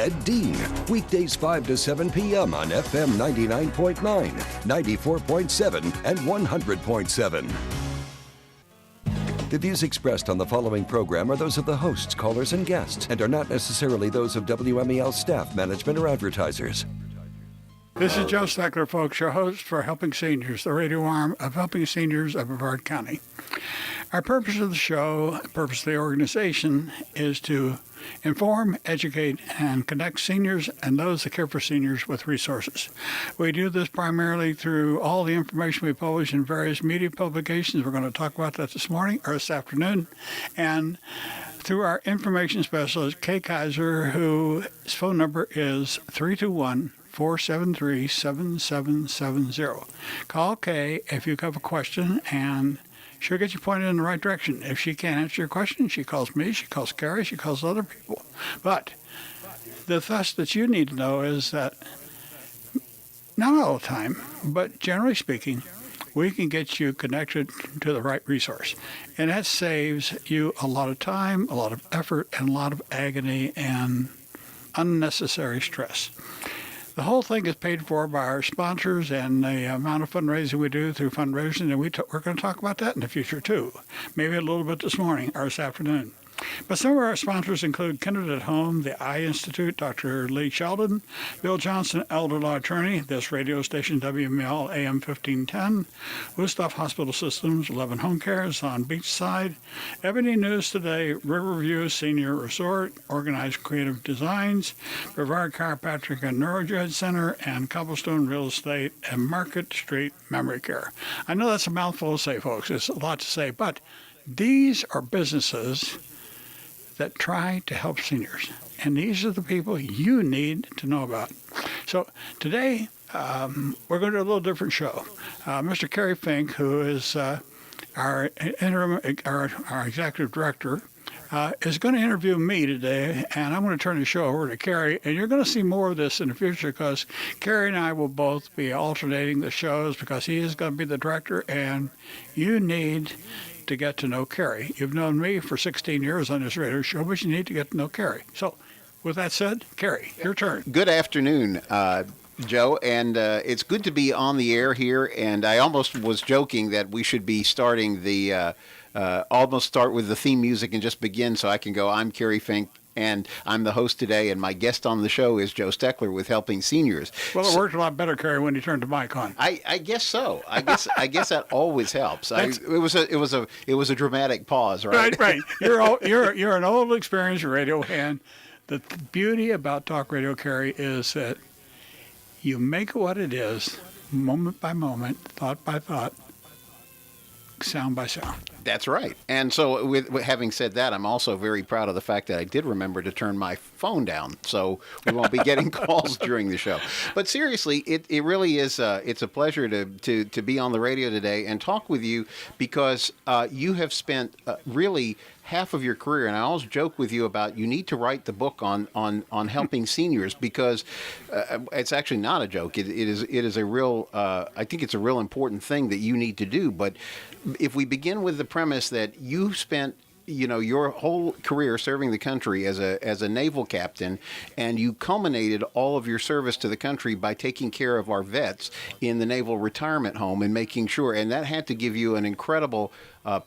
Ed Dean. Weekdays 5 to 7 p.m. on FM 99.9, 94.7, and 100.7. The views expressed on the following program are those of the hosts, callers, and guests, and are not necessarily those of WMEL staff, management, or advertisers. This is Joe Steckler, folks, your host for Helping Seniors, the radio arm of Helping Seniors of Brevard County. Our purpose of the show, purpose of the organization, is to inform, educate, and connect seniors and those that care for seniors with resources. We do this primarily through all the information we publish in various media publications. We're going to talk about that this morning or this afternoon. And through our information specialist, Kay Kaiser, whose phone number is 321-473-7770. Call Kay if you have a question, and she'll get you pointed in the right direction. If she can't answer your question, she calls me, she calls Kerry, she calls other people. But the thrust that you need to know is that not all the time, but generally speaking, we can get you connected to the right resource. And that saves you a lot of time, a lot of effort, and a lot of agony and unnecessary stress. The whole thing is paid for by our sponsors and the amount of fundraising we do through fundraising, and we're going to talk about that in the future too, maybe a little bit this morning or this afternoon. But some of our sponsors include Kindred at Home, the Eye Institute, Dr. Lee Sheldon, Bill Johnson, Elder Law Attorney, this radio station WMEL AM 1510, Wusthof Hospital Systems, 11 Home Cares on Beachside, Ebony News Today, Riverview Senior Resort, Organized Creative Designs, Brevard Chiropractic and Neurojed Center, and Cobblestone Real Estate and Market Street Memory Care. I know that's a mouthful to say, folks. It's a lot to say, but these are businesses that try to help seniors. And these are the people you need to know about. So today, we're going to do a little different show. Mr. Kerry Fink, who is our executive director, is going to interview me today, and I'm going to turn the show over to Kerry. And you're going to see more of this in the future because Kerry and I will both be alternating the shows because he is going to be the director, and you need to get to know Kerry. You've known me for 16 years on this radio show, but you need to get to know Kerry. So with that said, Kerry, your turn. Good afternoon, Joe, and it's good to be on the air here, and I almost was joking that we should be starting the almost start with the theme music and just begin so I can go, I'm Kerry Fink, and I'm the host today, and my guest on the show is Joe Steckler with Helping Seniors. Well, it worked a lot better, Kerry, when you turned the mic on. I guess so. I guess that always helps. It was a dramatic pause, right? Right. You're an old, experienced radio hand. The beauty about talk radio, Kerry, is that you make it what it is, moment by moment, thought by thought, sound by sound. That's right. And so with having said that, I'm also very proud of the fact that I did remember to turn my phone down, so we won't be getting calls during the show. But seriously, it really is it's a pleasure to be on the radio today and talk with you because you have spent really half of your career, and I always joke with you about you need to write the book on helping seniors because it's actually not a joke. It is a real I think it's a real important thing that you need to do. But if we begin with the premise that you spent your whole career serving the country as a naval captain, and you culminated all of your service to the country by taking care of our vets in the Naval Retirement Home and making sure, and that had to give you an incredible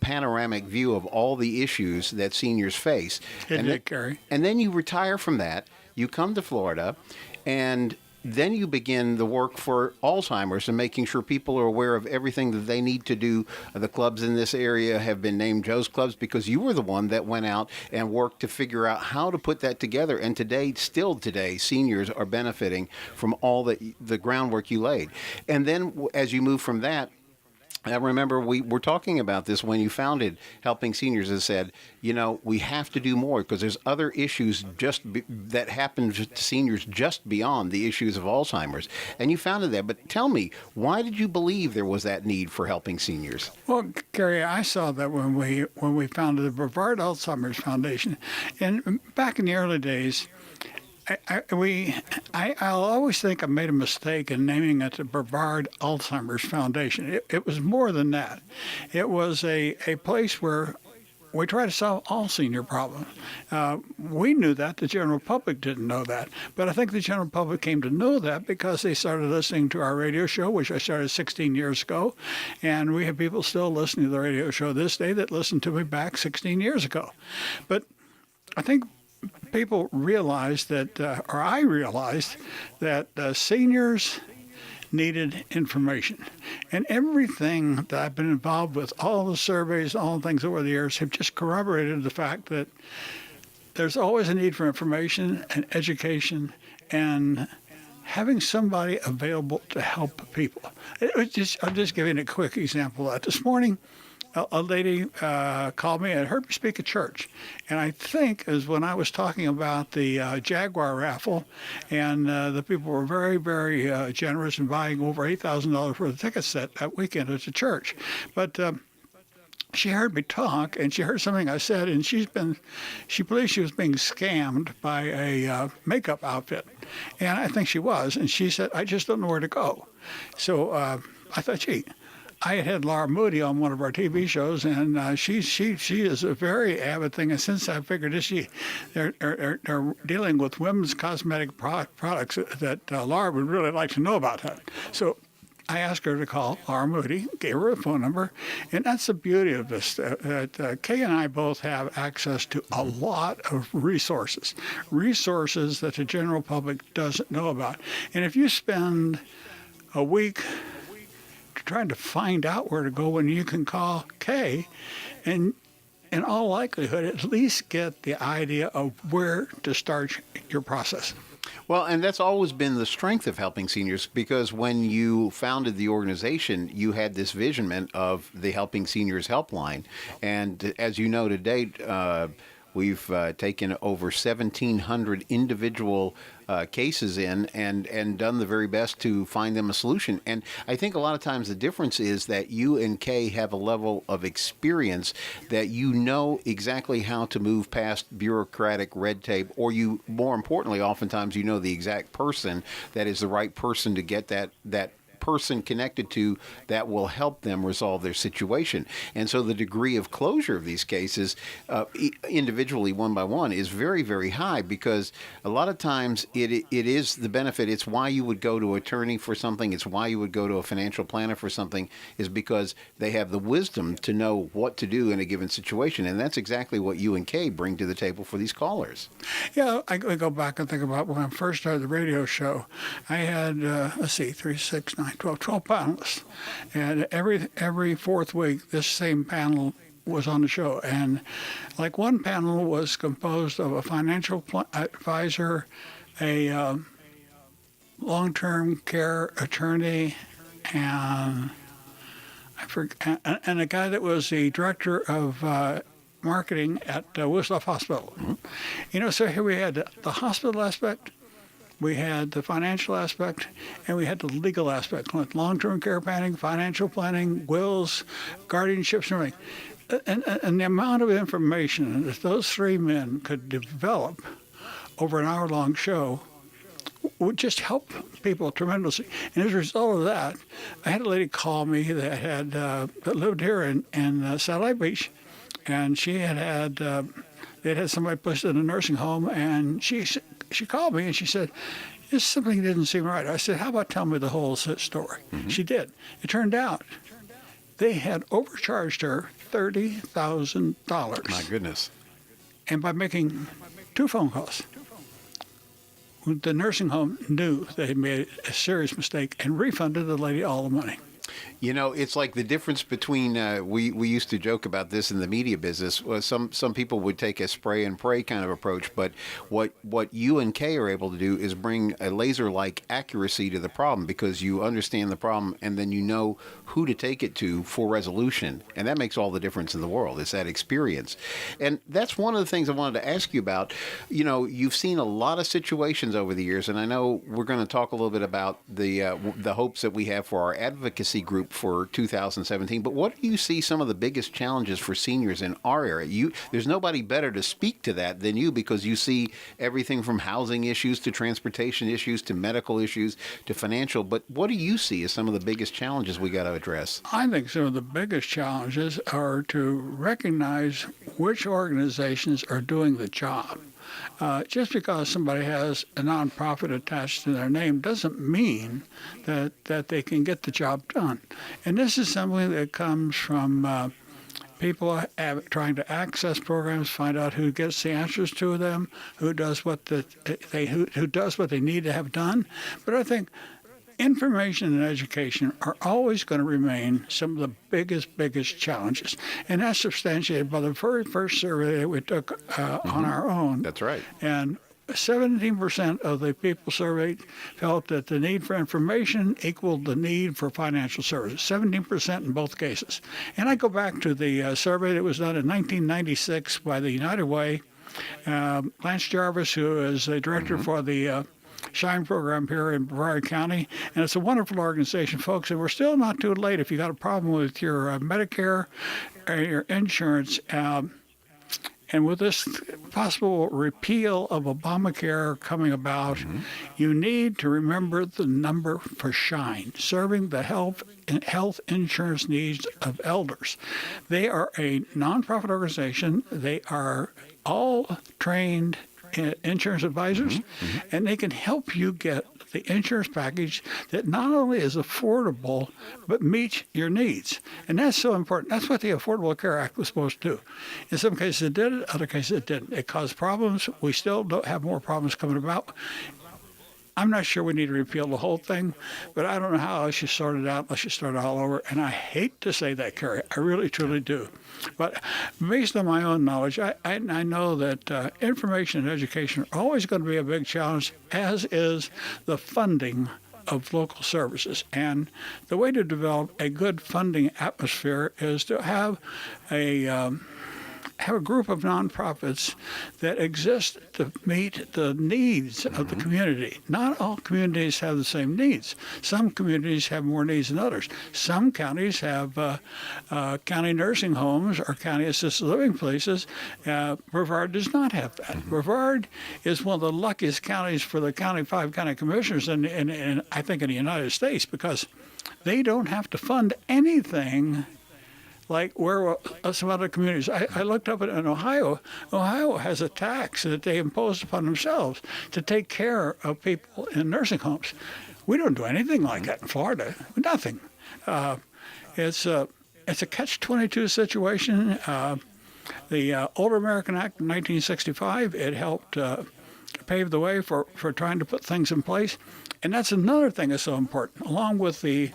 panoramic view of all the issues that seniors face. Kerry. And then you retire from that, you come to Florida, and then you begin the work for Alzheimer's and making sure people are aware of everything that they need to do. The clubs in this area have been named Joe's Clubs because you were the one that went out and worked to figure out how to put that together. And still today, seniors are benefiting from all the groundwork you laid. And then as you move from that, I remember we were talking about this when you founded Helping Seniors and said, we have to do more because there's other issues that happen to seniors just beyond the issues of Alzheimer's. And you founded that. But tell me, why did you believe there was that need for Helping Seniors? Well, Kerry, I saw that when we founded the Brevard Alzheimer's Foundation. And back in the early days, I'll always think I made a mistake in naming it the Brevard Alzheimer's Foundation. It was more than that. It was a place where we try to solve all senior problems. We knew that. The general public didn't know that. But I think the general public came to know that because they started listening to our radio show, which I started 16 years ago. And we have people still listening to the radio show this day that listened to me back 16 years ago. But I think people realized that, or I realized that seniors needed information. And everything that I've been involved with, all the surveys, all the things over the years, have just corroborated the fact that there's always a need for information and education and having somebody available to help people. I'll just give you a quick example of that. This morning, a lady called me and heard me speak at church. And I think it was when I was talking about the Jaguar raffle, and the people were very, very generous in buying over $8,000 worth of tickets that weekend at the church. But she heard me talk, and she heard something I said, and she believes she was being scammed by a makeup outfit. And I think she was. And she said, I just don't know where to go. So I thought, gee, I had Laura Moody on one of our TV shows, and she is a very avid thing. And since I figured they're dealing with women's cosmetic products that Laura would really like to know about that. So I asked her to call Laura Moody, gave her a phone number, and that's the beauty of this. Kay and I both have access to a lot of resources that the general public doesn't know about. And if you spend a week trying to find out where to go when you can call Kay, and in all likelihood, at least get the idea of where to start your process. Well, and that's always been the strength of Helping Seniors, because when you founded the organization, you had this vision of the Helping Seniors Helpline. And as you know, to date, we've taken over 1,700 individual cases in and done the very best to find them a solution. And I think a lot of times the difference is that you and Kay have a level of experience that you know exactly how to move past bureaucratic red tape, or you, more importantly, oftentimes you know the exact person that is the right person to get that person connected to that will help them resolve their situation. And so the degree of closure of these cases individually, one by one, is very, very high, because a lot of times it is the benefit. It's why you would go to an attorney for something. It's why you would go to a financial planner for something, is because they have the wisdom to know what to do in a given situation. And that's exactly what you and Kay bring to the table for these callers. Yeah, I go back and think about when I first started the radio show. I had, 3, 6, 9, 12 panelists. And every fourth week, this same panel was on the show. And like one panel was composed of a financial advisor, a long-term care attorney, and and a guy that was the director of marketing at Wislaw Hospital. Mm-hmm. So here we had the hospital aspect, we had the financial aspect, and we had the legal aspect, like long-term care planning, financial planning, wills, guardianships, and everything. And the amount of information that those three men could develop over an hour-long show would just help people tremendously. And as a result of that, I had a lady call me that lived here in Satellite Beach, and she had somebody pushed in a nursing home, and she called me and she said, "This something didn't seem right." I said, "How about tell me the whole story?" Mm-hmm. She did. It turned out they had overcharged her $30,000. My goodness. And by making 2 phone calls, the nursing home knew they had made a serious mistake and refunded the lady all the money. It's like the difference between, we used to joke about this in the media business. Some people would take a spray and pray kind of approach, but what you and Kay are able to do is bring a laser-like accuracy to the problem, because you understand the problem and then you know who to take it to for resolution. And that makes all the difference in the world. It's that experience. And that's one of the things I wanted to ask you about. You've seen a lot of situations over the years, and I know we're going to talk a little bit about the hopes that we have for our advocacy group group for 2017. But what do you see some of the biggest challenges for seniors in our area? There's nobody better to speak to that than you, because you see everything from housing issues to transportation issues to medical issues to financial. But what do you see as some of the biggest challenges we got to address? I think some of the biggest challenges are to recognize which organizations are doing the job. Just because somebody has a nonprofit attached to their name doesn't mean that they can get the job done. And this is something that comes from people trying to access programs, find out who gets the answers to them, who does what they need to have done. But I think information and education are always going to remain some of the biggest challenges. And that's substantiated by the very first survey that we took on our own. That's right. And 17% of the people surveyed felt that the need for information equaled the need for financial services, 17% in both cases. And I go back to the survey that was done in 1996 by the United Way. Lance Jarvis, who is the director for the SHINE program here in Brevard County, and it's a wonderful organization, folks, and we're still not too late if you got a problem with your Medicare or your insurance. And with this possible repeal of Obamacare coming about, you need to remember the number for SHINE, serving the health insurance needs of elders. They are a nonprofit organization. They are all trained insurance advisors, and they can help you get the insurance package that not only is affordable, but meets your needs. And that's so important. That's what the Affordable Care Act was supposed to do. In some cases it did it, other cases it didn't. It caused problems. We still don't have more problems coming about. I'm not sure we need to repeal the whole thing, but I don't know how else you sort it out unless you start all over. And I hate to say that, Kerry. I really, truly do. But based on my own knowledge, I know that information and education are always going to be a big challenge, as is the funding of local services. And the way to develop a good funding atmosphere is to have a group of nonprofits that exist to meet the needs of the community. Not all communities have the same needs. Some communities have more needs than others. Some counties have county nursing homes or county assisted living places. Brevard does not have that. Brevard is one of the luckiest counties for the 5 county commissioners in I think in the United States, because they don't have to fund anything like where some other communities. I looked up in Ohio. Ohio has a tax that they imposed upon themselves to take care of people in nursing homes. We don't do anything like that in Florida. Nothing. It's a catch-22 situation. The Older American Act of 1965, it helped pave the way for trying to put things in place. And that's another thing that's so important, along with the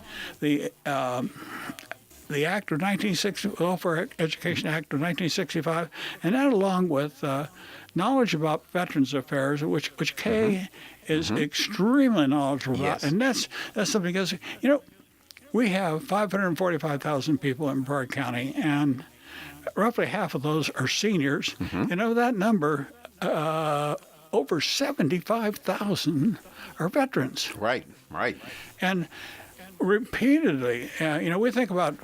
Act of 1960, Welfare Education Act of 1965, and that along with knowledge about Veterans Affairs, which Kay is extremely knowledgeable about. And that's something else. You know, we have 545,000 people in Brevard County, and roughly half of those are seniors. And of that number, over 75,000 are veterans. Right. And repeatedly, we think about,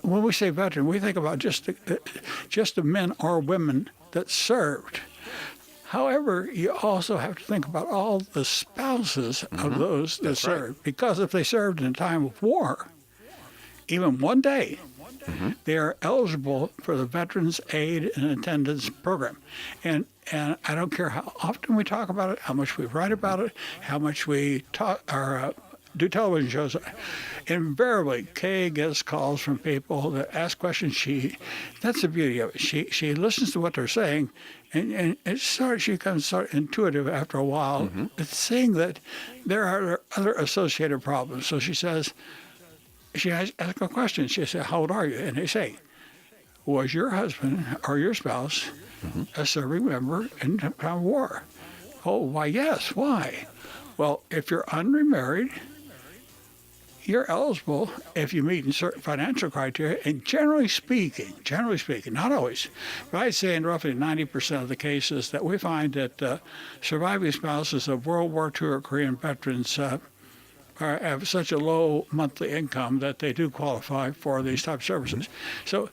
when we say veteran, we think about just the men or women that served. However, you also have to think about all the spouses of those that served, because if they served in a time of war, even one day, they are eligible for the Veterans Aid and Attendance Program. And I don't care how often we talk about it, how much we write about it, how much we talk or do television shows. Invariably, Kay gets calls from people that ask questions. That's the beauty of it. She listens to what they're saying, and she becomes sort of intuitive after a while. It's saying that there are other associated problems. So she says, she asks a question. She says, "How old are you?" And they say, "Was your husband or your spouse a serving member in time of war?" "Oh, why, yes. Why?" "Well, if you're unremarried, you're eligible if you meet certain financial criteria, and generally speaking, not always, but I'd say in roughly 90% of the cases that we find that surviving spouses of World War II or Korean veterans have such a low monthly income that they do qualify for these type of services. So,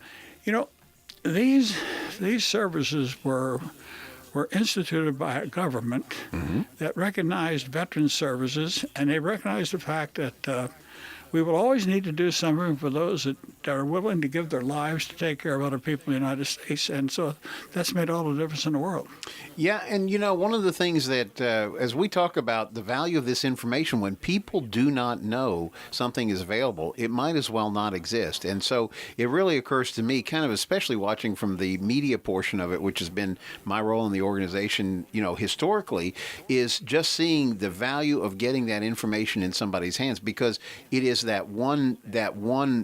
these services were instituted by a government that recognized veteran services, and they recognized the fact that we will always need to do something for those that are willing to give their lives to take care of other people in the United States. And so that's made all the difference in the world. Yeah, and one of the things that, as we talk about the value of this information, when people do not know something is available, it might as well not exist. And so it really occurs to me, kind of especially watching from the media portion of it, which has been my role in the organization, historically, is just seeing the value of getting that information in somebody's hands, because it is that one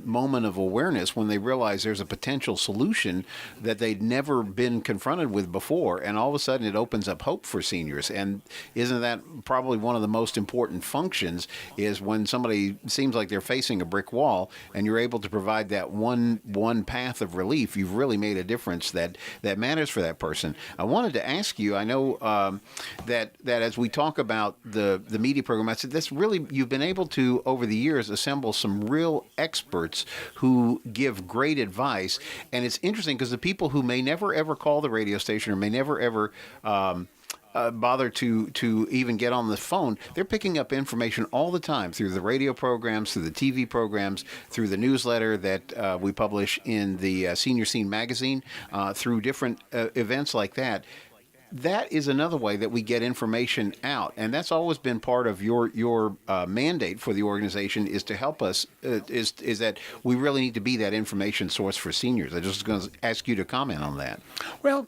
moment of awareness when they realize there's a potential solution that they'd never been confronted with before, and all of a sudden it opens up hope for seniors. And isn't that probably one of the most important functions, is when somebody seems like they're facing a brick wall and you're able to provide that one path of relief, you've really made a difference that matters for that person. I wanted to ask you, I know that as we talk about the media program, I said that's really, you've been able to, over the years, assemble some real experts who give great advice. And it's interesting because the people who may never ever call the radio station or may never ever bother to even get on the phone, they're picking up information all the time through the radio programs, through the TV programs, through the newsletter that we publish in the Senior Scene magazine, through different events like that. That is another way that we get information out, and that's always been part of your mandate for the organization, is to help us. Is that we really need to be that information source for seniors. I just going to ask you to comment on that. Well,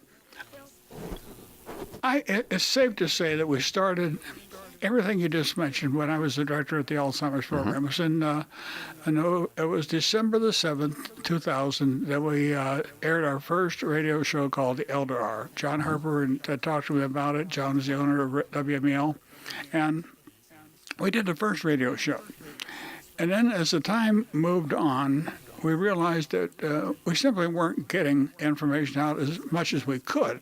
it's safe to say that we started everything you just mentioned when I was the director at the Alzheimer's program. It was December the 7th, 2000, that we aired our first radio show called The Elder Hour. John Harper talked to me about it. John is the owner of WMEL. And we did the first radio show. And then as the time moved on, we realized that we simply weren't getting information out as much as we could.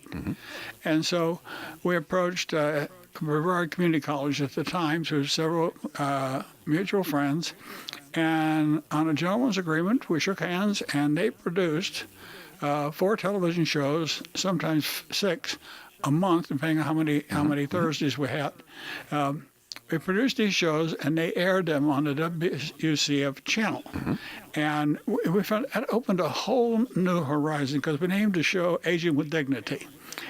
And so we approached Brevard Community College at the time through several mutual friends, and on a gentleman's agreement, we shook hands, and they produced 4 television shows, sometimes 6 a month, depending on how many Thursdays we had. We produced these shows, and they aired them on the WCF channel. And we found it opened a whole new horizon, because we named the show Aging with Dignity.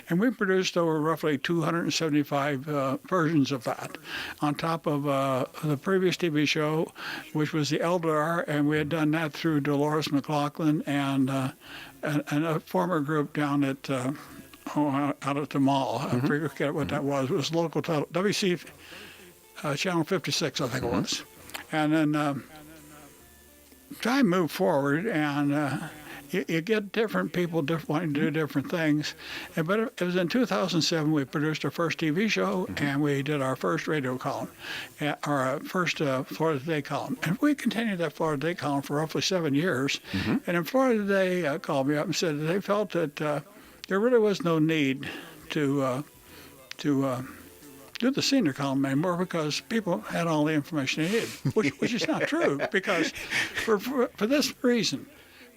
And we produced over roughly 275 versions of that, on top of the previous TV show, which was The Elder Hour, and we had done that through Dolores McLaughlin and a former group down at out at the mall. I forget what that was. It was local title, WC Channel 56, I think it was. And then time moved forward, and you get different people wanting to do different things. But it was in 2007 we produced our first TV show, and we did our first radio column, our first Florida Today column. And we continued that Florida Today column for roughly 7 years. And then Florida Today called me up and said that they felt that there really was no need to do the senior column anymore, because people had all the information they needed, which is not true, because for this reason,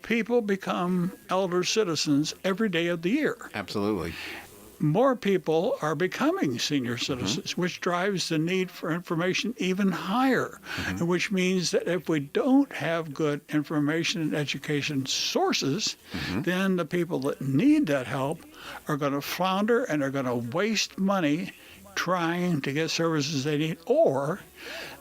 people become elder citizens every day of the year. Absolutely. More people are becoming senior citizens, which drives the need for information even higher, which means that if we don't have good information and education sources, then the people that need that help are going to flounder, and are going to waste money trying to get services they need, or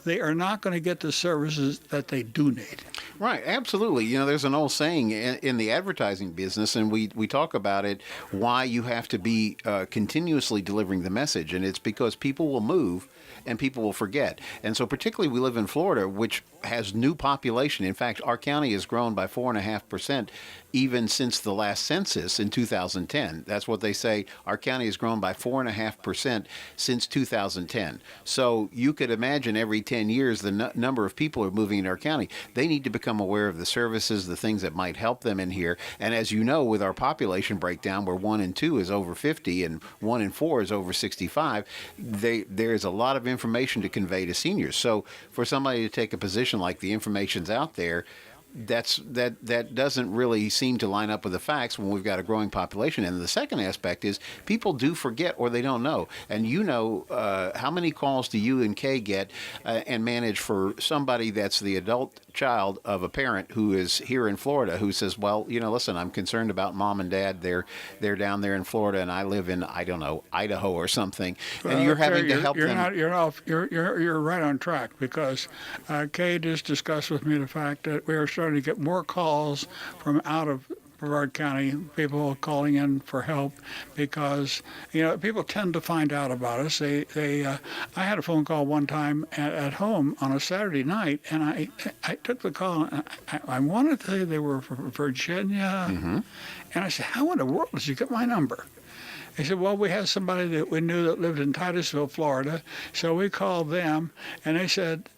they are not going to get the services that they do need. Right, absolutely. There's an old saying in the advertising business, and we talk about it, why you have to be continuously delivering the message, and it's because people will move and people will forget. And so particularly we live in Florida, which has new population. In fact, our county has grown by 4.5% even since the last census in 2010. That's what they say. Our county has grown by 4.5% since 2010. So you could imagine every 10 years the number of people who are moving in our county. They need to become become aware of the services, the things that might help them in here. And as you know, with our population breakdown, where 1 in 2 is over 50 and 1 in 4 is over 65, there's a lot of information to convey to seniors. So for somebody to take a position like the information's out there, that doesn't really seem to line up with the facts when we've got a growing population. And the second aspect is people do forget or they don't know. And how many calls do you and Kay get and manage for somebody that's the adult child of a parent who is here in Florida who says, well, listen, I'm concerned about mom and dad. They're down there in Florida and I live in, I don't know, Idaho or something. And you're having to help them. You're right on track, because Kay just discussed with me the fact that we are starting to get more calls from out of Brevard County, people calling in for help, because people tend to find out about us. I had a phone call one time at home on a Saturday night, and I took the call. And I wanted to say they were from Virginia, and I said, "How in the world did you get my number?" He said, well, we had somebody that we knew that lived in Titusville, Florida, so we called them, and they said,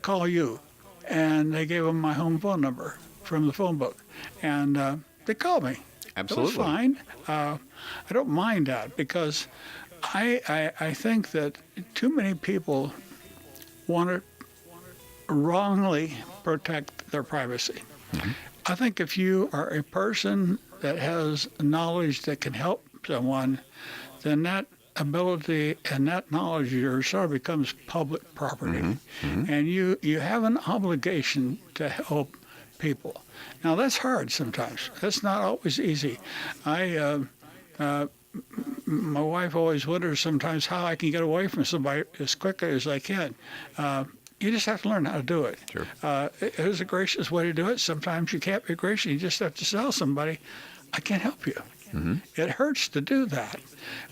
call you. And they gave them my home phone number from the phone book, and they called me. Absolutely. It was fine. I don't mind that, because I think that too many people want to wrongly protect their privacy. I think if you are a person that has knowledge that can help someone, then that ability and that knowledge of yours sort of becomes public property. And you have an obligation to help people. Now, that's hard sometimes. That's not always easy. My wife always wonders sometimes how I can get away from somebody as quickly as I can. You just have to learn how to do it. Sure. There's a gracious way to do it. Sometimes you can't be gracious. You just have to tell somebody, I can't help you. It hurts to do that,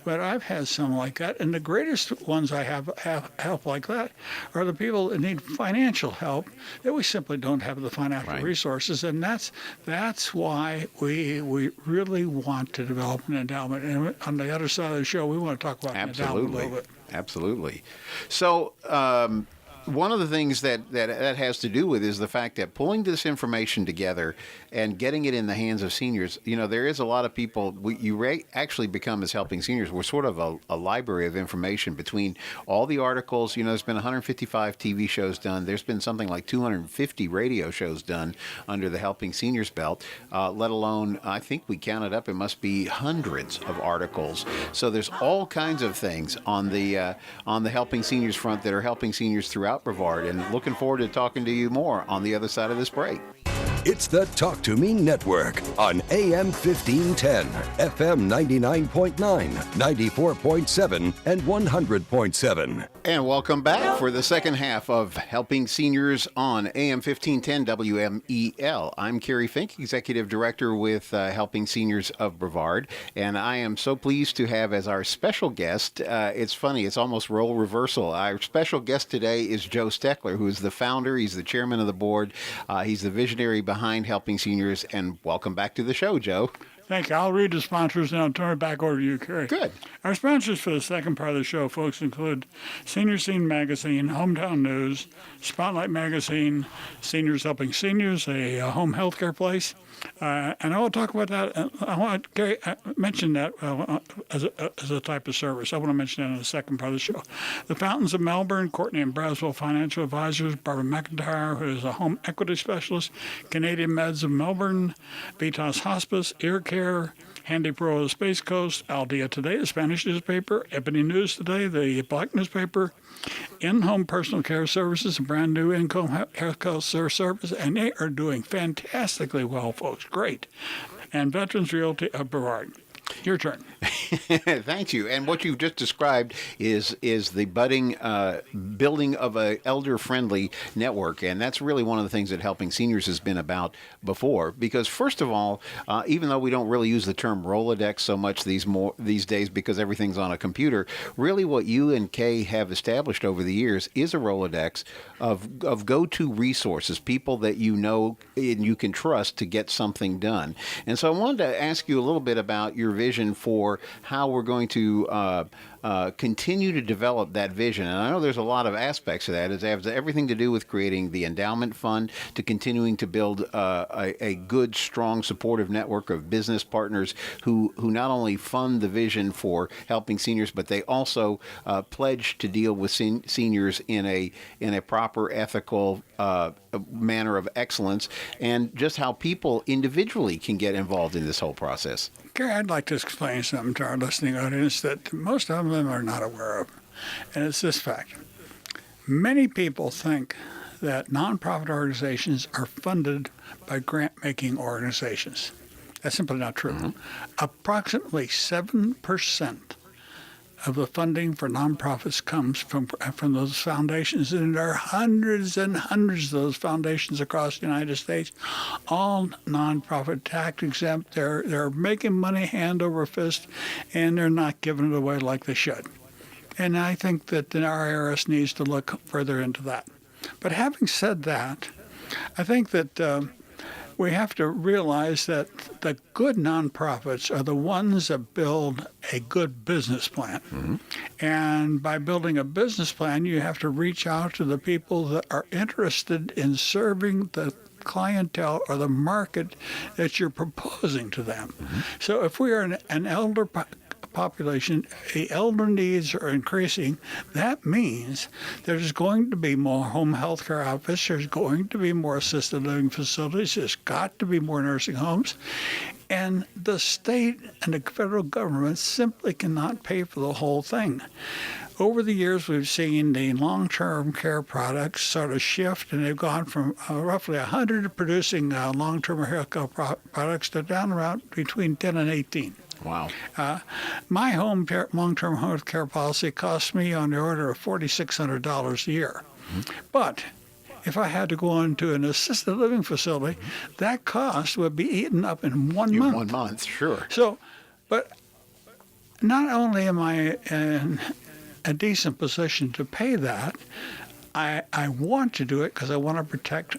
but I've had some like that, and the greatest ones I have help like that are the people that need financial help that we simply don't have the financial resources, and that's why we really want to develop an endowment. And on the other side of the show, we want to talk about an endowment a little bit. Absolutely. So one of the things that has to do with is the fact that pulling this information together and getting it in the hands of seniors, there is a lot of people, actually become, as helping seniors, we're sort of a library of information between all the articles. There's been 155 TV shows done. There's been something like 250 radio shows done under the Helping Seniors belt, let alone, I think we counted up, it must be hundreds of articles. So there's all kinds of things on the Helping Seniors front that are helping seniors throughout Brevard, and looking forward to talking to you more on the other side of this break. It's the Talk to Me Network on AM 1510, FM 99.9, 94.7, and 100.7. And welcome back for the second half of Helping Seniors on AM 1510 WMEL. I'm Kerry Fink, Executive Director with Helping Seniors of Brevard, and I am so pleased to have as our special guest, it's funny, it's almost role reversal. Our special guest today is Joe Steckler, who is the founder, he's the chairman of the board, he's the visionary behind Helping Seniors, and welcome back to the show, Joe. Thank you. I'll read the sponsors and I'll turn it back over to you, Kerry. Good. Our sponsors for the second part of the show, folks, include Senior Scene Magazine, Hometown News, Spotlight Magazine, Seniors Helping Seniors, a home health care place. And I will talk about that. I want to mention that as a type of service. I want to mention that in the second part of the show. The Fountains of Melbourne, Courtney and Braswell Financial Advisors, Barbara McIntyre, who is a home equity specialist, Canadian Meds of Melbourne, Vitas Hospice, Ear Care, Handy Pro of the Space Coast, Al Dia Today, the Spanish newspaper, Ebony News Today, the Black newspaper, In-Home Personal Care Services, a brand new in-home health care service, and they are doing fantastically well, folks. Great. And Veterans Realty of Brevard. Your turn. Thank you. And what you've just described is the budding building of a elder-friendly network, and that's really one of the things that Helping Seniors has been about before. Because first of all, even though we don't really use the term Rolodex so much these days because everything's on a computer, really what you and Kay have established over the years is a Rolodex of go-to resources, people that you know and you can trust to get something done. And so I wanted to ask you a little bit about your vision for how we're going to continue to develop that vision. And I know there's a lot of aspects of that. It has everything to do with creating the endowment fund, to continuing to build a good, strong, supportive network of business partners who not only fund the vision for helping seniors, but they also pledge to deal with seniors in a proper, ethical manner of excellence, and just how people individually can get involved in this whole process. Kerry, I'd like to explain something to our listening audience that most of them are not aware of, and it's this fact. Many people think that nonprofit organizations are funded by grant-making organizations. That's simply not true. Mm-hmm. Approximately 7% of the funding for nonprofits comes from those foundations, and there are hundreds and hundreds of those foundations across the United States, all nonprofit, tax exempt. They're making money hand over fist, and they're not giving it away like they should. And I think that our IRS needs to look further into that. But having said that, I think that we have to realize that the good nonprofits are the ones that build a good business plan. Mm-hmm. And by building a business plan, you have to reach out to the people that are interested in serving the clientele or the market that you're proposing to them. Mm-hmm. So if we are an elder population, the elder needs are increasing. That means there's going to be more home health care outfits. There's going to be more assisted living facilities. There's got to be more nursing homes. And the state and the federal government simply cannot pay for the whole thing. Over the years, we've seen the long-term care products sort of shift, and they've gone from roughly 100 producing long-term health care products to down around between 10 and 18. Wow. My long-term health care policy costs me on the order of $4,600 a year. Mm-hmm. But if I had to go into an assisted living facility, mm-hmm. that cost would be eaten up in 1 month. 1 month, sure. So, but not only am I in a decent position to pay that, I want to do it because I want to protect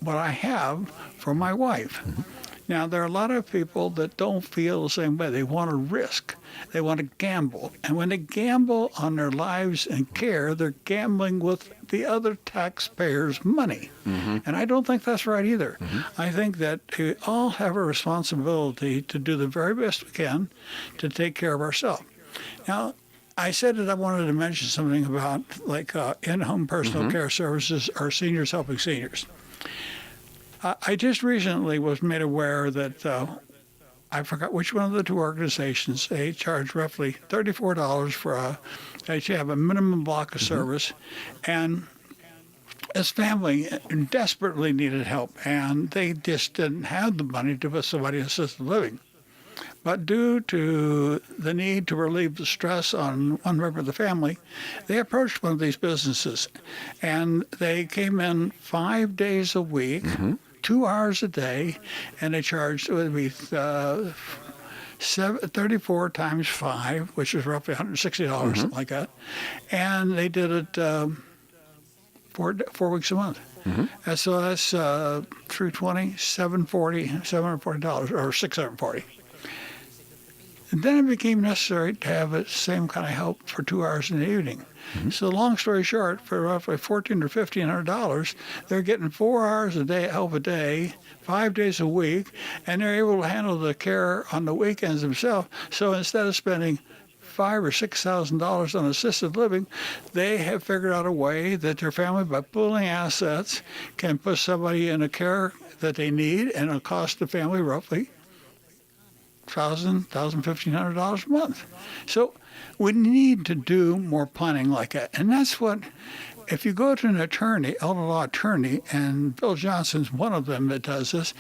what I have for my wife. Mm-hmm. Now, there are a lot of people that don't feel the same way. They want to risk. They want to gamble. And when they gamble on their lives and care, they're gambling with the other taxpayers' money. Mm-hmm. And I don't think that's right either. Mm-hmm. I think that we all have a responsibility to do the very best we can to take care of ourselves. Now, I said that I wanted to mention something about like in-home personal mm-hmm. care services or seniors helping seniors. I just recently was made aware that I forgot which one of the two organizations, they charge roughly $34 for they have a minimum block of mm-hmm. service, and this family desperately needed help, and they just didn't have the money to put somebody in assisted living. But due to the need to relieve the stress on one member of the family, they approached one of these businesses, and they came in 5 days a week, mm-hmm. 2 hours a day, and they charged, it would be 34 times 5, which is roughly $160, mm-hmm. something like that. And they did it 4 weeks a month. Mm-hmm. And so that's $320, $740 or $640. And then it became necessary to have the same kind of help for 2 hours in the evening. Mm-hmm. So long story short, for roughly $1,400 or $1,500, they're getting 4 hours a day, help a day, 5 days a week, and they're able to handle the care on the weekends themselves. So instead of spending $5,000 or $6,000 on assisted living, they have figured out a way that their family, by pooling assets, can put somebody in a care that they need, and it'll cost the family roughly $1,000, $1,500 a month. So we need to do more planning like that. And that's what, if you go to an attorney, elder law attorney, and Bill Johnson's one of them that does this,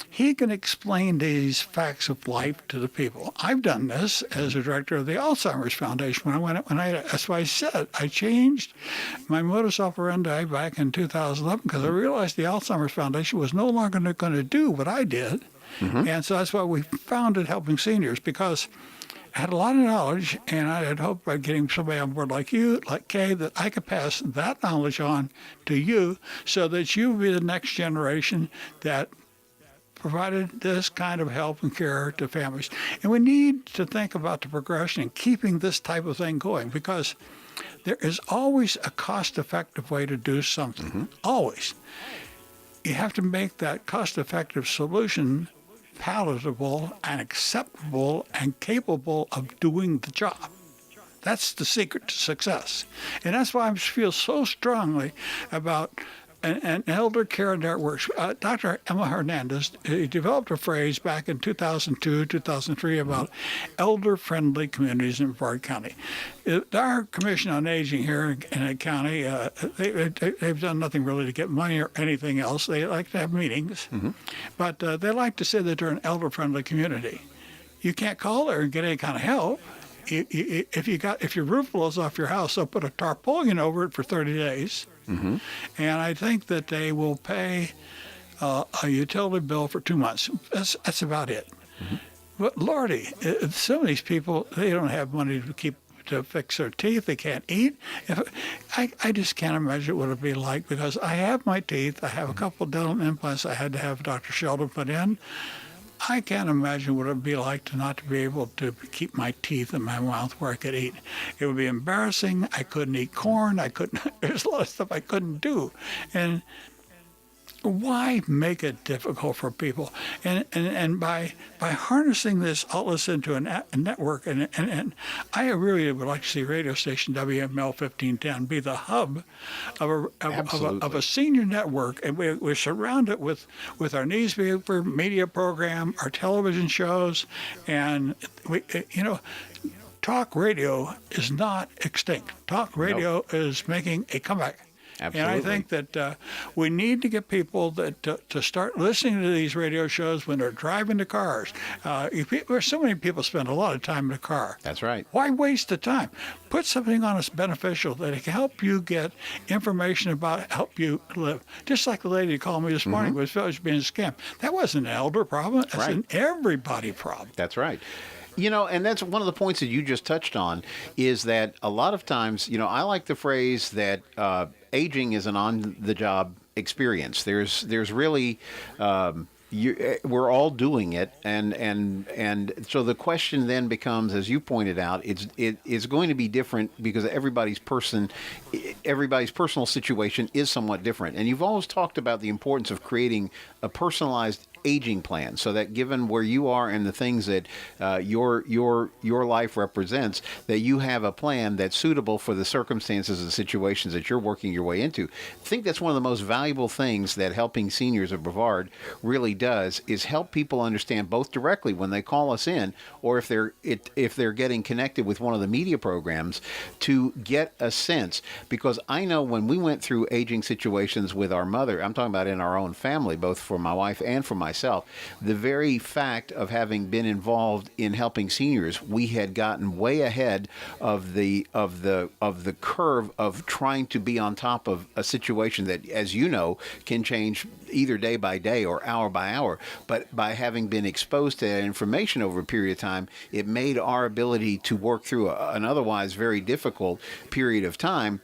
he can explain these facts of life to the people. I've done this as a director of the Alzheimer's Foundation. That's why I said I changed my modus operandi back in 2011 because I realized the Alzheimer's Foundation was no longer going to do what I did. Mm-hmm. And so that's why we founded Helping Seniors, because I had a lot of knowledge, and I had hoped by getting somebody on board like you, like Kay, that I could pass that knowledge on to you so that you would be the next generation that provided this kind of help and care to families. And we need to think about the progression and keeping this type of thing going, because there is always a cost-effective way to do something. Always. You have to make that cost-effective solution palatable and acceptable and capable of doing the job. That's the secret to success. And that's why I feel so strongly about an elder care network. Dr. Emma Hernandez developed a phrase back in 2002, 2003 about elder-friendly communities in Brevard County. Our Commission on Aging here in the county, they've done nothing really to get money or anything else. They like to have meetings, but they like to say that they're an elder-friendly community. You can't call there and get any kind of help. If your roof blows off your house, they'll put a tarpaulin over it for 30 days. And I think that they will pay a utility bill for 2 months. That's about it. But Lordy, some of these people, they don't have money to fix their teeth. They can't eat. I just can't imagine what it would be like, because I have my teeth. I have a couple of dental implants I had to have Dr. Sheldon put in. I can't imagine what it would be like to not be able to keep my teeth in my mouth where I could eat. It would be embarrassing. I couldn't eat corn. There's a lot of stuff I couldn't do. And why make it difficult for people? And by harnessing all this into a network, and I really would like to see radio station WMEL 1510 be the hub of a senior network, and we surround it with our newspaper, media program, our television shows, and talk radio is not extinct. Talk radio is making a comeback. Absolutely. And I think that we need to get people to start listening to these radio shows when they're driving the cars. So many people spend a lot of time in the car. That's right. Why waste the time? Put something on that's beneficial that can help you get information about help you live. Just like the lady who called me this morning was being scammed. That wasn't an elder problem. That's an everybody problem. That's right. And that's one of the points that you just touched on, is that a lot of times, I like the phrase that aging is an on-the-job experience. There's really we're all doing it, and so the question then becomes, as you pointed out, it's going to be different because everybody's personal situation is somewhat different. And you've always talked about the importance of creating a personalized aging plan, so that given where you are and the things that your life represents, that you have a plan that's suitable for the circumstances and situations that you're working your way into. I think that's one of the most valuable things that Helping Seniors of Brevard really does, is help people understand, both directly when they call us in, or if they're getting connected with one of the media programs, to get a sense. Because I know when we went through aging situations with our mother, I'm talking about in our own family, both for my wife and for myself, the very fact of having been involved in helping seniors, we had gotten way ahead of the curve of trying to be on top of a situation that, as you know, can change either day by day or hour by hour. But by having been exposed to that information over a period of time, it made our ability to work through an otherwise very difficult period of time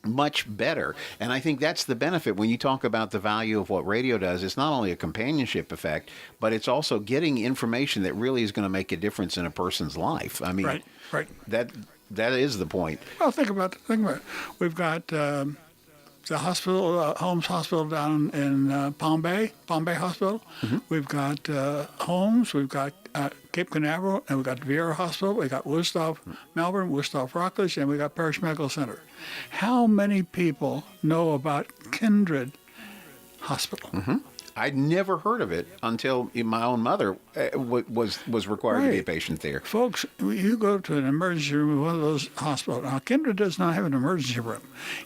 much better. And I think that's the benefit when you talk about the value of what radio does. It's not only a companionship effect, but it's also getting information that really is going to make a difference in a person's life. I mean, right. That is the point. Well, think about it. We've got the hospital, Holmes Hospital down in Palm Bay Hospital. We've got Holmes. We've got Cape Canaveral, and we've got the Vieira Hospital. We've got Woodstock, Melbourne, Woodstock Rockledge, and we've got Parish Medical Center. How many people know about Kindred Hospital? I'd never heard of it until my own mother was required to be a patient there. Folks, you go to an emergency room in one of those hospitals. Now, Kindred does not have an emergency room.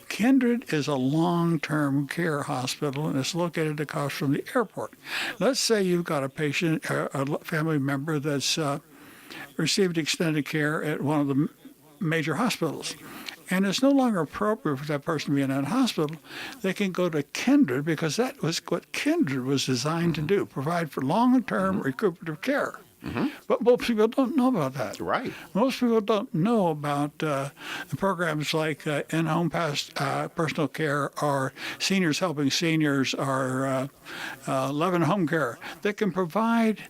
Kindred is a long-term care hospital, and it's located across from the airport. Let's say you've got a patient, a family member that's received extended care at one of the major hospitals. And it's no longer appropriate for that person to be in that hospital. They can go to Kindred, because that was what Kindred was designed to do, provide for long-term recuperative care. But most people don't know about that. Right. Most people don't know about the programs like in-home personal care, or Seniors Helping Seniors, or Love and Home Care, that can provide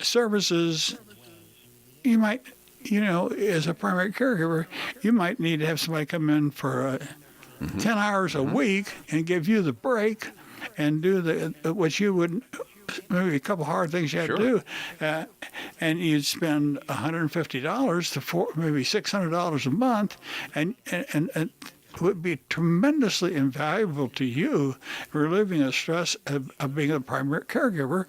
services. You might, as a primary caregiver, you might need to have somebody come in for 10 hours a week and give you the break and do what you would, maybe a couple hard things you had to do, and you'd spend $150 to maybe $600 a month, and it would be tremendously invaluable to you, relieving the stress of being a primary caregiver.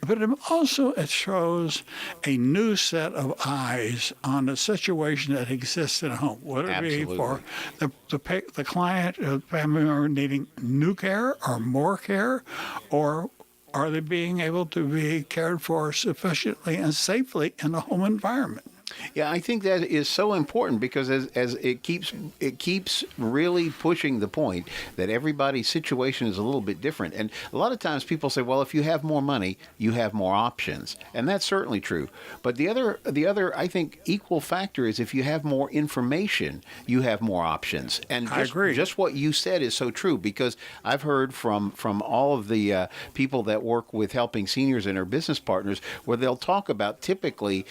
But it shows a new set of eyes on the situation that exists in a home, whether it be for the client or the family member needing new care or more care, or are they being able to be cared for sufficiently and safely in the home environment? Yeah, I think that is so important, because as it keeps really pushing the point that everybody's situation is a little bit different. And a lot of times people say, well, if you have more money, you have more options. And that's certainly true. But the other I think equal factor is, if you have more information, you have more options. And I agree. Just what you said is so true, because I've heard from all of the people that work with helping seniors and our business partners, where they'll talk about, typically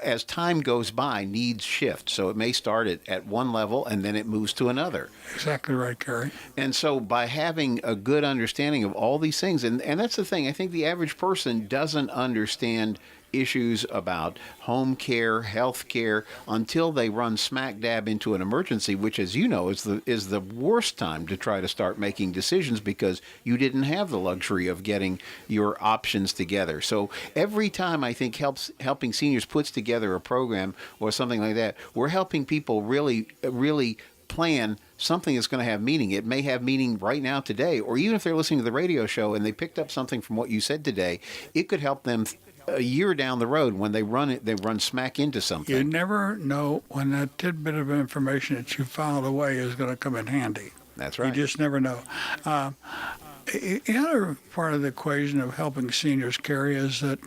as time goes by, needs shift. So it may start at one level and then it moves to another. Exactly right, Kerry. And so by having a good understanding of all these things, and that's the thing, I think the average person doesn't understand issues about home care, health care, until they run smack dab into an emergency, which, as you know, is the worst time to try to start making decisions, because you didn't have the luxury of getting your options together. So every time I think Helping Seniors puts together a program or something like that, we're helping people really plan something that's going to have meaning. It may have meaning right now, today, or even if they're listening to the radio show and they picked up something from what you said today, it could help them a year down the road when they run smack into something. You never know when that tidbit of information that you filed away is going to come in handy. That's right. You just never know. The other part of the equation of helping seniors, Kerry, is that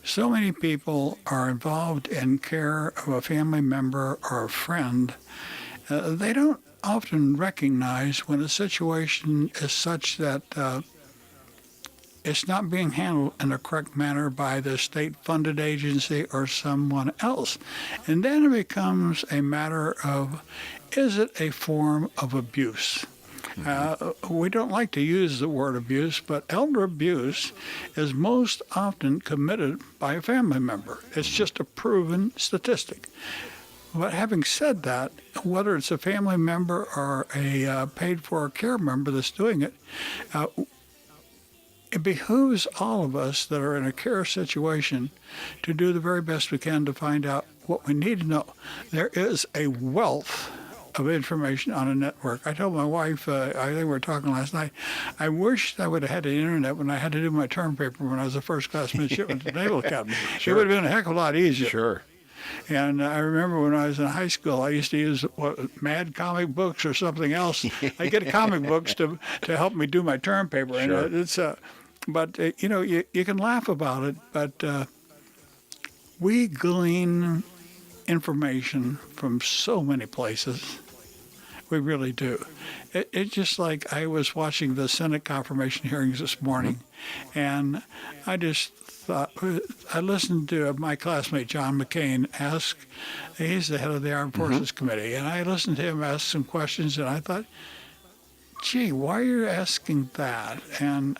so many people are involved in care of a family member or a friend. They don't often recognize when a situation is such that it's not being handled in a correct manner by the state-funded agency or someone else. And then it becomes a matter of, is it a form of abuse? We don't like to use the word abuse, but elder abuse is most often committed by a family member. It's just a proven statistic. But having said that, whether it's a family member or a paid-for care member that's doing it, it behooves all of us that are in a care situation to do the very best we can to find out what we need to know. There is a wealth of information on a network. I told my wife, I think we were talking last night, I wished I would have had the internet when I had to do my term paper when I was a first-class midshipman at the Naval Academy. Sure. It would have been a heck of a lot easier. Sure. And I remember when I was in high school, I used to use Mad comic books or something else. I get comic books to help me do my term paper. Sure. And it's but you can laugh about it, but we glean information from so many places. We really do. It's just like I was watching the Senate confirmation hearings this morning, and I just thought, I listened to my classmate John McCain ask, he's the head of the Armed Forces Committee, and I listened to him ask some questions, and I thought, gee, why are you asking that? And,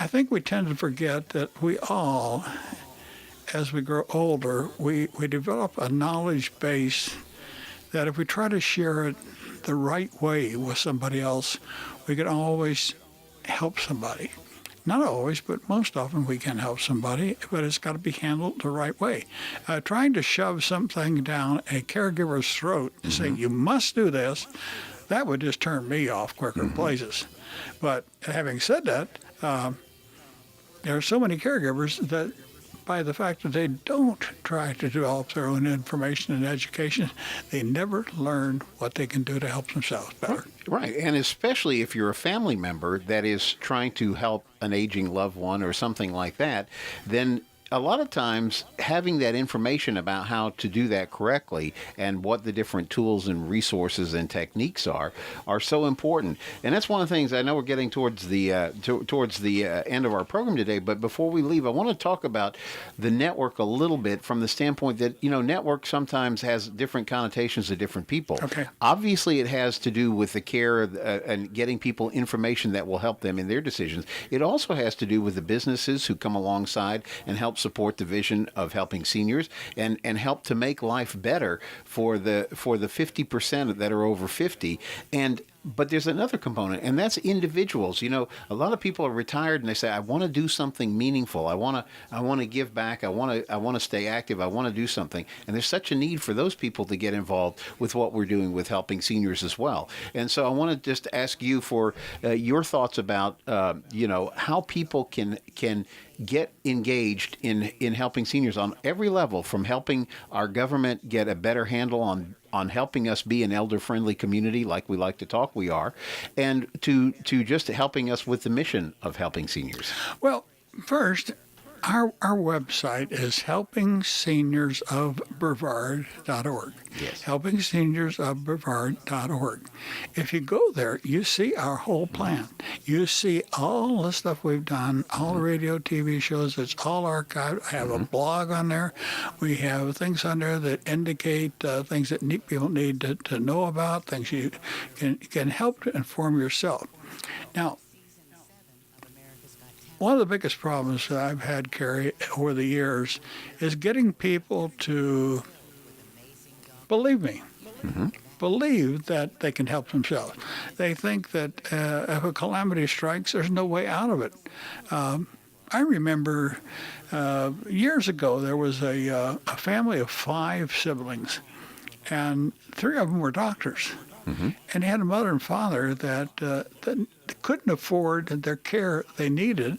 I think we tend to forget that we all, as we grow older, we develop a knowledge base that if we try to share it the right way with somebody else, we can always help somebody. Not always, but most often we can help somebody, but it's got to be handled the right way. Trying to shove something down a caregiver's throat and saying, you must do this, that would just turn me off quicker places. But having said that, there are so many caregivers that by the fact that they don't try to develop their own information and education, they never learn what they can do to help themselves better. Right, and especially if you're a family member that is trying to help an aging loved one or something like that, then a lot of times having that information about how to do that correctly and what the different tools and resources and techniques are so important. And that's one of the things. I know we're getting towards the end of our program today, but before we leave, I want to talk about the network a little bit from the standpoint that, network sometimes has different connotations to different people. Okay. Obviously, it has to do with the care and getting people information that will help them in their decisions. It also has to do with the businesses who come alongside and help support the vision of helping seniors and help to make life better for the 50% that are over 50. But there's another component, and that's individuals. A lot of people are retired and they say, I want to do something meaningful. I want to give back. I want to stay active. I want to do something. And there's such a need for those people to get involved with what we're doing with helping seniors as well. And so I want to just ask you for your thoughts about, how people can get engaged in helping seniors on every level, from helping our government get a better handle on helping us be an elder-friendly community like we like to talk we are, and to just helping us with the mission of helping seniors. Well, first, our website is helpingseniors.brevard.org. Yes. helpingseniors.brevard.org. If you go there, you see our whole plan. You see all the stuff we've done, all the radio, TV shows. It's all archived. I have a blog on there. We have things on there that indicate things that people need to know about, things you can help to inform yourself. Now, one of the biggest problems that I've had, Kerry, over the years is getting people to believe me, believe that they can help themselves. They think that if a calamity strikes, there's no way out of it. I remember years ago there was a family of 5 siblings, and 3 of them were doctors. And they had a mother and father that couldn't afford their care they needed.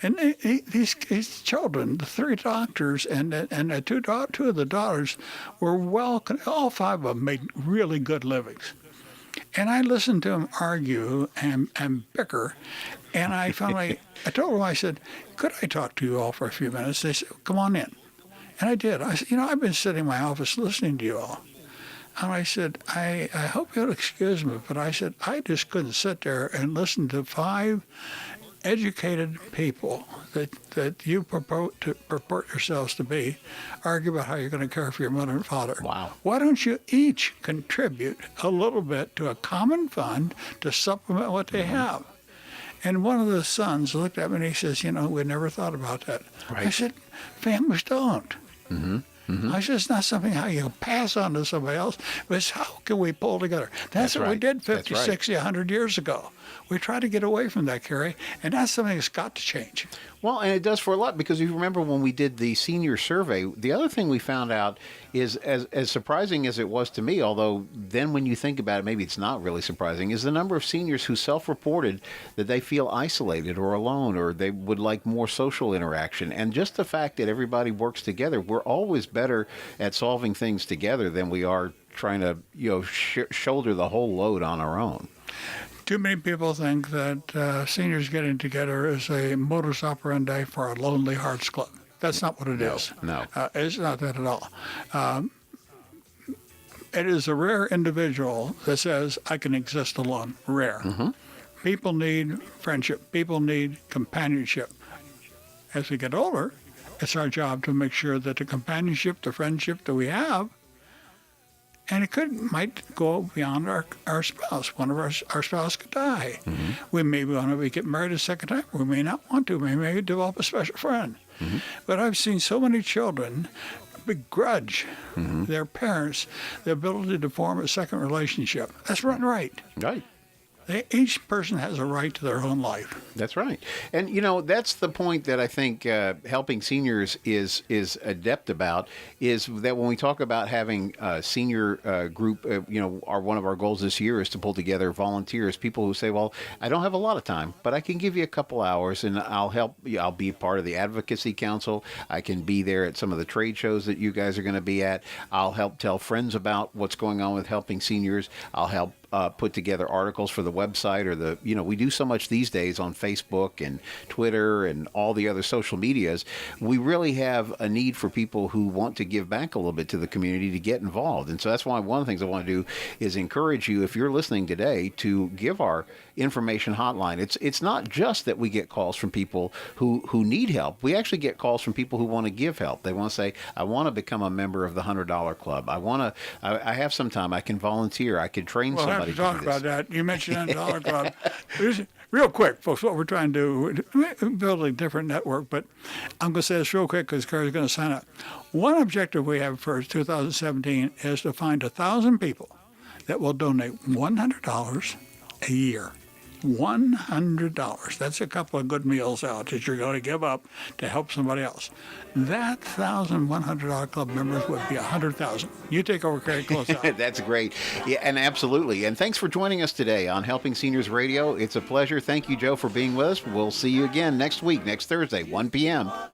And these children, the 3 doctors and the two of the daughters, were all 5 of them made really good livings. And I listened to them argue and bicker, and I finally, I told them, I said, could I talk to you all for a few minutes? They said, come on in. And I did. I said, I've been sitting in my office listening to you all. And I said, I hope you'll excuse me, but I said, I just couldn't sit there and listen to 5 educated people that you purport yourselves to be argue about how you're going to care for your mother and father. Wow. Why don't you each contribute a little bit to a common fund to supplement what they have? And one of the sons looked at me and he says, we never thought about that. Right. I said, families don't. I said, it's not something how you pass on to somebody else, but it's how can we pull together. That's what we did 50, 60, 100 years ago. We try to get away from that, Kerry, and that's something that's got to change. Well, and it does for a lot, because you remember when we did the senior survey, the other thing we found out is, as surprising as it was to me, although then when you think about it, maybe it's not really surprising, is the number of seniors who self-reported that they feel isolated or alone, or they would like more social interaction. And just the fact that everybody works together, we're always better at solving things together than we are trying to shoulder the whole load on our own. Too many people think that seniors getting together is a modus operandi for a lonely hearts club. That's not what it is. No. It's not that at all. It is a rare individual that says, I can exist alone. Rare. People need friendship. People need companionship. As we get older, it's our job to make sure that the companionship, the friendship that we have, and it might go beyond our spouse. One of our spouse could die. We may want to get married a second time. We may not want to. We may develop a special friend. But I've seen so many children begrudge their parents the ability to form a second relationship. That's not right. Right. Each person has a right to their own life. That's right. And, that's the point that I think helping seniors is adept about, is that when we talk about having a senior group, one of our goals this year is to pull together volunteers, people who say, well, I don't have a lot of time, but I can give you a couple hours and I'll help. I'll be part of the advocacy council. I can be there at some of the trade shows that you guys are going to be at. I'll help tell friends about what's going on with helping seniors. I'll help put together articles for the website, or we do so much these days on Facebook and Twitter and all the other social medias. We really have a need for people who want to give back a little bit to the community to get involved. And so that's why one of the things I want to do is encourage you, if you're listening today, to give our information hotline. It's not just that we get calls from people who need help. We actually get calls from people who want to give help. They want to say, I want to become a member of the $100 Club. I have some time. I can volunteer. I can train somebody. To talk about that. You mentioned $100 Club. Real quick, folks, what we're trying to do, we're building a different network, but I'm going to say this real quick because Kerry's going to sign up. One objective we have for 2017 is to find 1,000 people that will donate $100 a year. $100. That's a couple of good meals out that you're going to give up to help somebody else. That $1,100 club members would be 100,000. You take over, Kerry, close out. That's great. Yeah, and absolutely. And thanks for joining us today on Helping Seniors Radio. It's a pleasure. Thank you, Joe, for being with us. We'll see you again next week, next Thursday, 1 p.m.